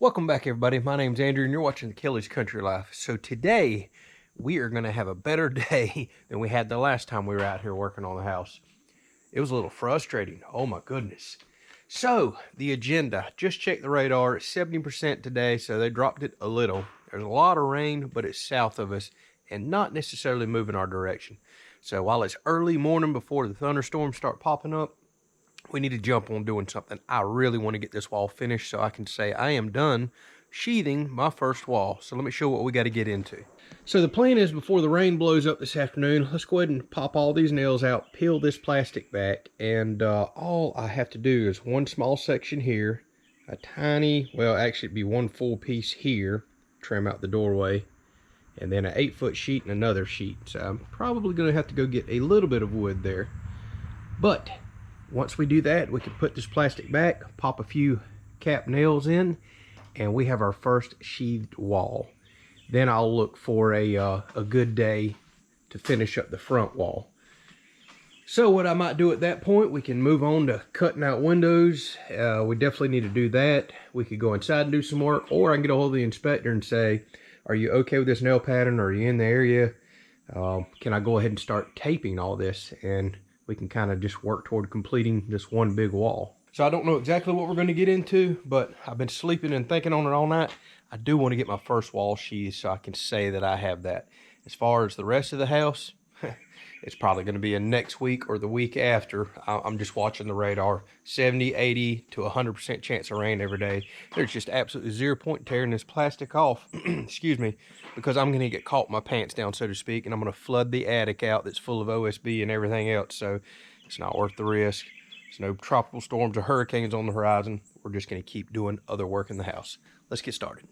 Welcome back, everybody. My name's Andrew, and you're watching the Kelley's Country Life. So today, we are going to have a better day than we had the last time we were out here working on the house. It was a little frustrating. Oh my goodness. So, the agenda. Just checked the radar. It's 70% today, so they dropped it a little. There's a lot of rain, but it's south of us and not necessarily moving our direction. So while it's early morning before the thunderstorms start popping up, we need to jump on doing something. I really want to get this wall finished so I can say I am done sheathing my first wall. So let me show what we got to get into. So the plan is, before the rain blows up this afternoon, let's go ahead and pop all these nails out, peel this plastic back, and all I have to do is one small section here, a tiny, well actually it'd be one full piece here, trim out the doorway, and then an 8-foot sheet and another sheet. So I'm probably going to have to go get a little bit of wood there. But once we do that, we can put this plastic back, pop a few cap nails in, and we have our first sheathed wall. Then I'll look for a good day to finish up the front wall. So what I might do at that point, we can move on to cutting out windows. We definitely need to do that. We could go inside and do some work, or I can get a hold of the inspector and say, are you okay with this nail pattern? Are you in the area? Can I go ahead and start taping all this? And we can kind of just work toward completing this one big wall. So I don't know exactly what we're going to get into, but I've been sleeping and thinking on it all night. I do want to get my first wall sheathed so I can say that I have that. As far as the rest of the house, it's probably going to be a next week or the week after. I'm just watching the radar. 70, 80 to 100% chance of rain every day. There's just absolutely 0 point tearing this plastic off, excuse me, because I'm going to get caught my pants down, so to speak, and I'm going to flood the attic out that's full of OSB and everything else. So it's not worth the risk. There's no tropical storms or hurricanes on the horizon. We're just going to keep doing other work in the house. Let's get started.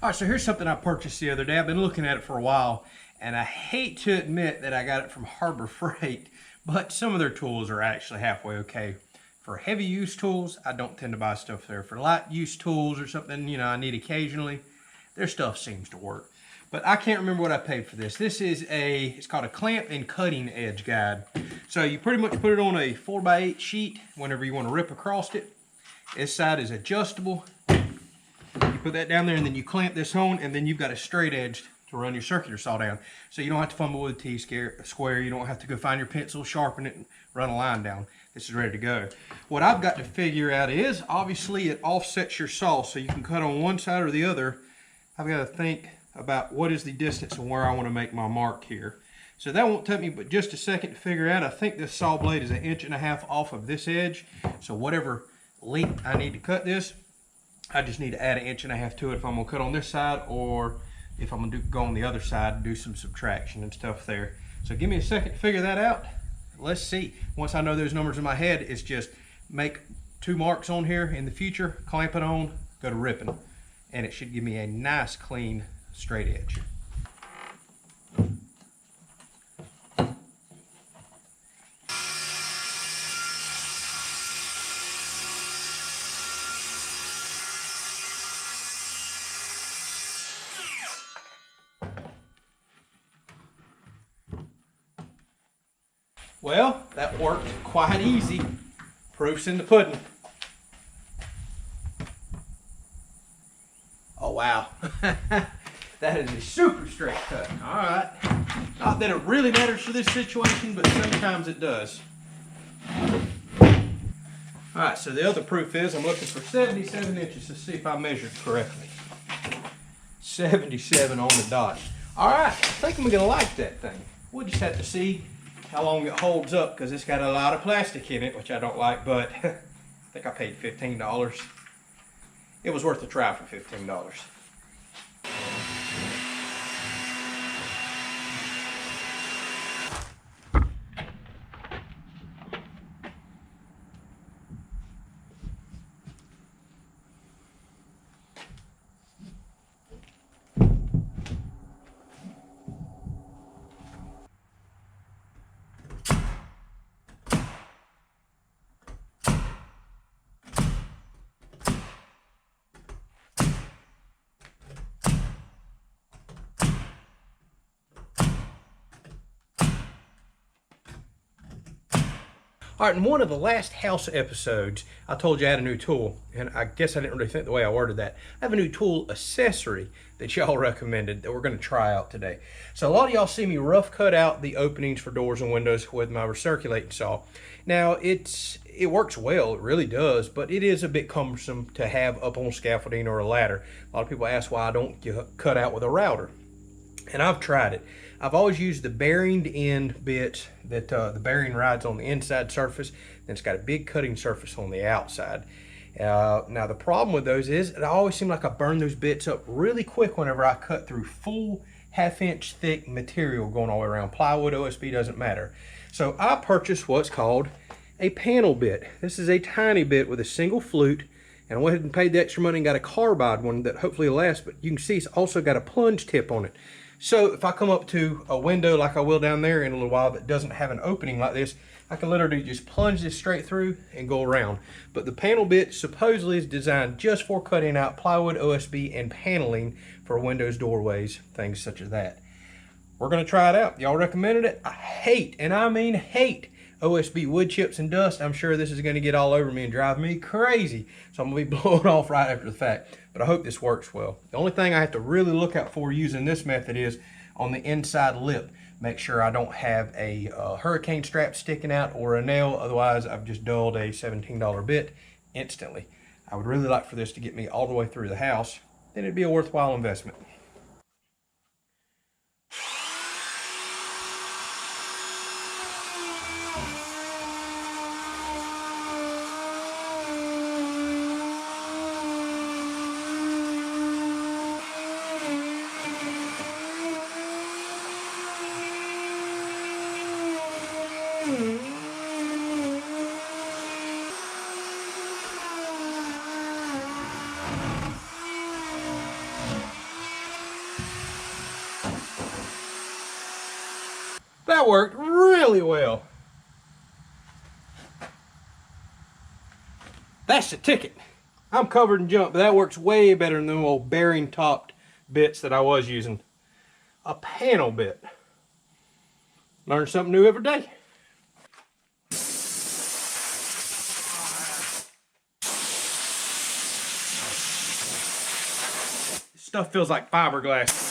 All right, so here's something I purchased the other day. I've been looking at it for a while, and I hate to admit that I got it from Harbor Freight, but some of their tools are actually halfway okay. For heavy use tools, I don't tend to buy stuff there. For light use tools or something, I need occasionally, their stuff seems to work. But I can't remember what I paid for this. This is it's called a clamp and cutting edge guide. So you pretty much put it on a 4x8 sheet whenever you want to rip across it. This side is adjustable. You put that down there and then you clamp this on, and then you've got a straight edge to run your circular saw down. So you don't have to fumble with a T-square. You don't have to go find your pencil, sharpen it, and run a line down. This is ready to go. What I've got to figure out is, obviously it offsets your saw so you can cut on one side or the other. I've got to think about what is the distance and where I want to make my mark here. So that won't take me but just a second to figure out. I think this saw blade is 1.5 inches off of this edge. So whatever length I need to cut this, I just need to add 1.5 inches to it if I'm gonna cut on this side, or if I'm gonna go on the other side and do some subtraction and stuff there. So give me a second to figure that out. Let's see. Once I know those numbers in my head, it's just make 2 marks on here in the future, clamp it on, go to ripping, and it should give me a nice clean straight edge. Well, that worked quite easy. Proof's in the pudding. Oh wow. That is a super straight cut. All right. Not that it really matters for this situation, but sometimes it does. All right, so the other proof is I'm looking for 77 inches to see if I measured correctly. 77 on the dot. All right, I think I'm gonna like that thing. We'll just have to see how long it holds up, because it's got a lot of plastic in it, which I don't like, but I think I paid $15. It was worth a try for $15. All right, in one of the last house episodes, I told you I had a new tool, and I guess I didn't really think the way I worded that. I have a new tool accessory that y'all recommended that we're gonna try out today. So a lot of y'all see me rough cut out the openings for doors and windows with my recirculating saw. Now, it works well, it really does, but it is a bit cumbersome to have up on scaffolding or a ladder. A lot of people ask why I don't cut out with a router, and I've tried it. I've always used the bearing end bit that the bearing rides on the inside surface, then it's got a big cutting surface on the outside. Now the problem with those is it always seems like I burn those bits up really quick whenever I cut through full 1/2 inch thick material going all the way around. Plywood, OSB, doesn't matter. So I purchased what's called a panel bit. This is a tiny bit with a single flute, and I went ahead and paid the extra money and got a carbide one that hopefully will last, but you can see it's also got a plunge tip on it. So if I come up to a window like I will down there in a little while that doesn't have an opening like this, I can literally just plunge this straight through and go around. But the panel bit supposedly is designed just for cutting out plywood, OSB, and paneling for windows, doorways, things such as that. We're gonna try it out. Y'all recommended it. I hate, and I mean hate, OSB wood chips and dust. I'm sure this is gonna get all over me and drive me crazy. So I'm gonna be blowing off right after the fact. But I hope this works well. The only thing I have to really look out for using this method is on the inside lip. Make sure I don't have a hurricane strap sticking out or a nail. Otherwise, I've just dulled a $17 bit instantly. I would really like for this to get me all the way through the house. Then it'd be a worthwhile investment. that worked really well. That's the ticket. I'm covered in junk, but that works way better than the old bearing topped bits that I was using. A panel bit. Learn something new every day. This stuff feels like fiberglass.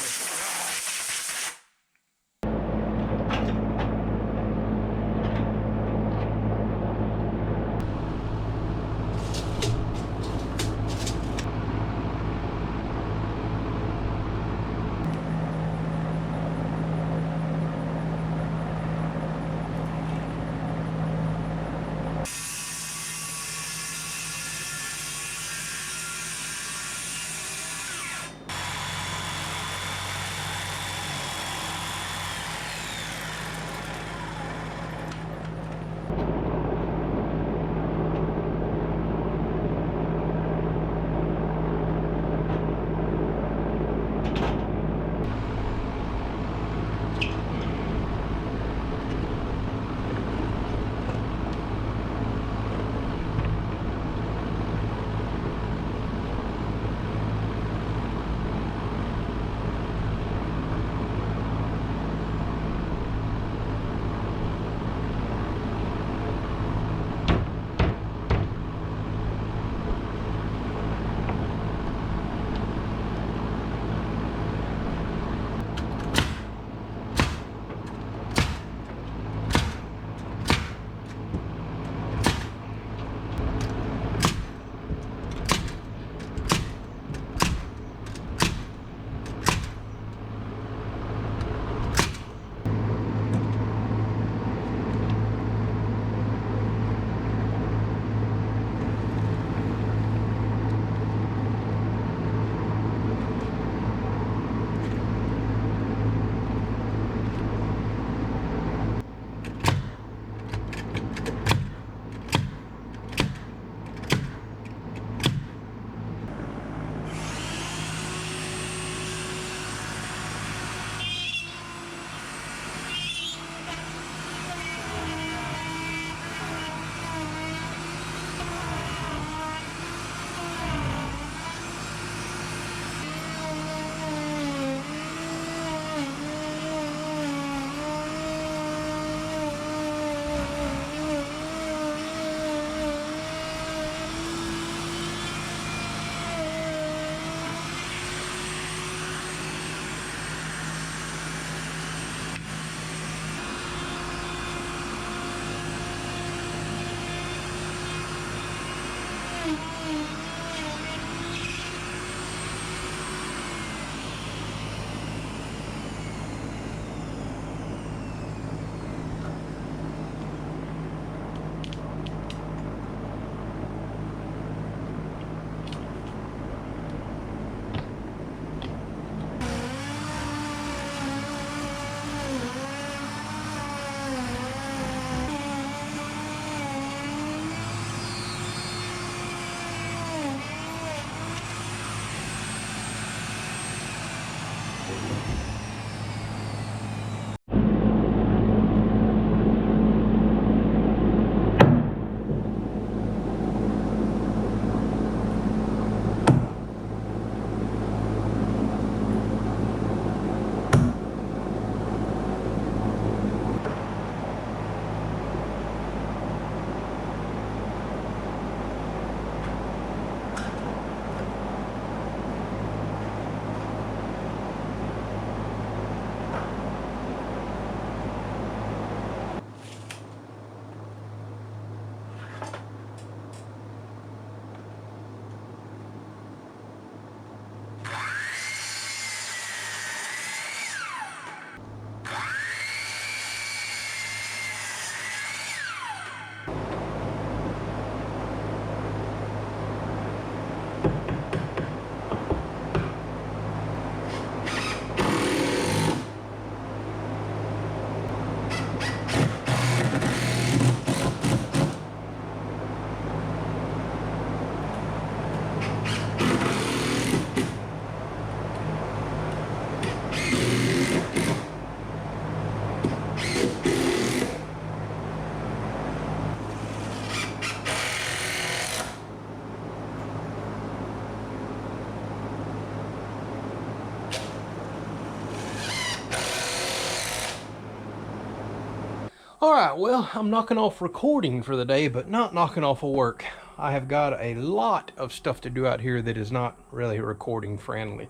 All right, well, I'm knocking off recording for the day, but not knocking off of work. I have got a lot of stuff to do out here that is not really recording friendly.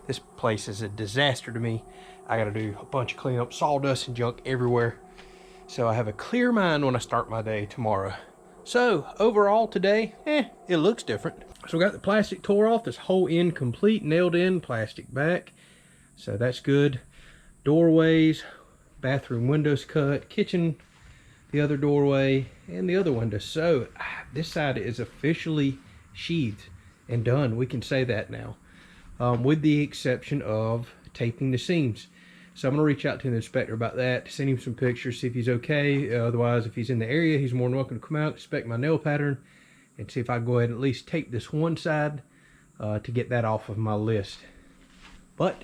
This place is a disaster to me. I got to do a bunch of cleanup, sawdust and junk everywhere. So I have a clear mind when I start my day tomorrow. So overall today, it looks different. So we got the plastic tore off, this whole end complete, nailed in, plastic back. So that's good. Doorways, bathroom windows cut, kitchen, the other doorway, and the other window. So this side is officially sheathed and done. We can say that now, with the exception of taping the seams. So I'm gonna reach out to the inspector about that, send him some pictures, see if he's okay. Otherwise, if he's in the area, he's more than welcome to come out, inspect my nail pattern, and see if I can go ahead and at least tape this one side to get that off of my list. But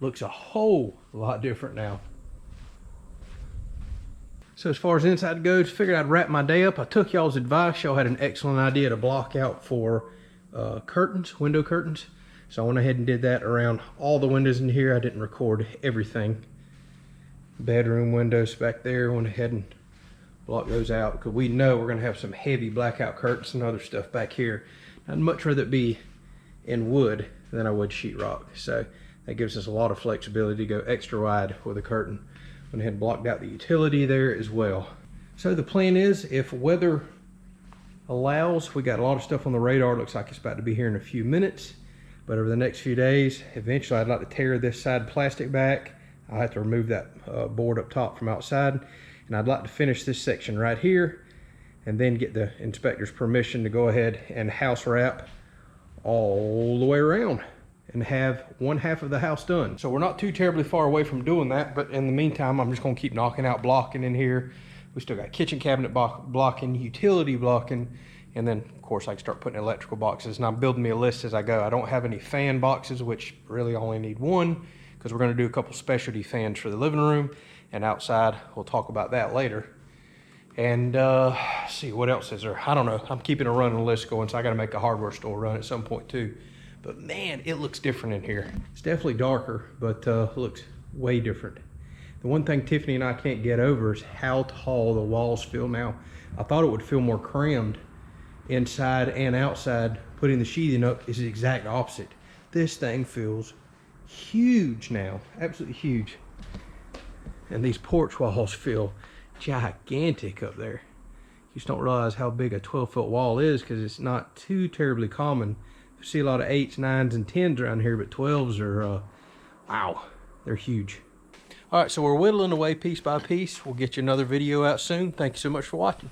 looks a whole lot different now. So as far as inside goes, figured I'd wrap my day up. I took y'all's advice. Y'all had an excellent idea to block out for curtains, window curtains. So I went ahead and did that around all the windows in here. I didn't record everything. Bedroom windows back there, went ahead and blocked those out because we know we're gonna have some heavy blackout curtains and other stuff back here. I'd much rather it be in wood than I would sheetrock. So that gives us a lot of flexibility to go extra wide with a curtain. Went ahead and blocked out the utility there as well. So the plan is, if weather allows, we got a lot of stuff on the radar. Looks like it's about to be here in a few minutes. But over the next few days, eventually I'd like to tear this side plastic back. I'll have to remove that board up top from outside. And I'd like to finish this section right here and then get the inspector's permission to go ahead and house wrap all the way around and have one half of the house done. So we're not too terribly far away from doing that, but in the meantime, I'm just gonna keep knocking out blocking in here. We still got kitchen cabinet blocking, utility blocking, and then of course I can start putting electrical boxes, and I'm building me a list as I go. I don't have any fan boxes, which really only need one, because we're gonna do a couple specialty fans for the living room and outside. We'll talk about that later. And see, what else is there? I don't know, I'm keeping a running list going, so I gotta make a hardware store run at some point too. But man, it looks different in here. It's definitely darker, but looks way different. The one thing Tiffany and I can't get over is how tall the walls feel now. I thought it would feel more crammed inside and outside. Putting the sheathing up is the exact opposite. This thing feels huge now, absolutely huge. And these porch walls feel gigantic up there. You just don't realize how big a 12-foot wall is because it's not too terribly common. You see a lot of 8s, 9s, and 10s around here, but 12s are, wow, they're huge. All right, so we're whittling away piece by piece. We'll get you another video out soon. Thank you so much for watching.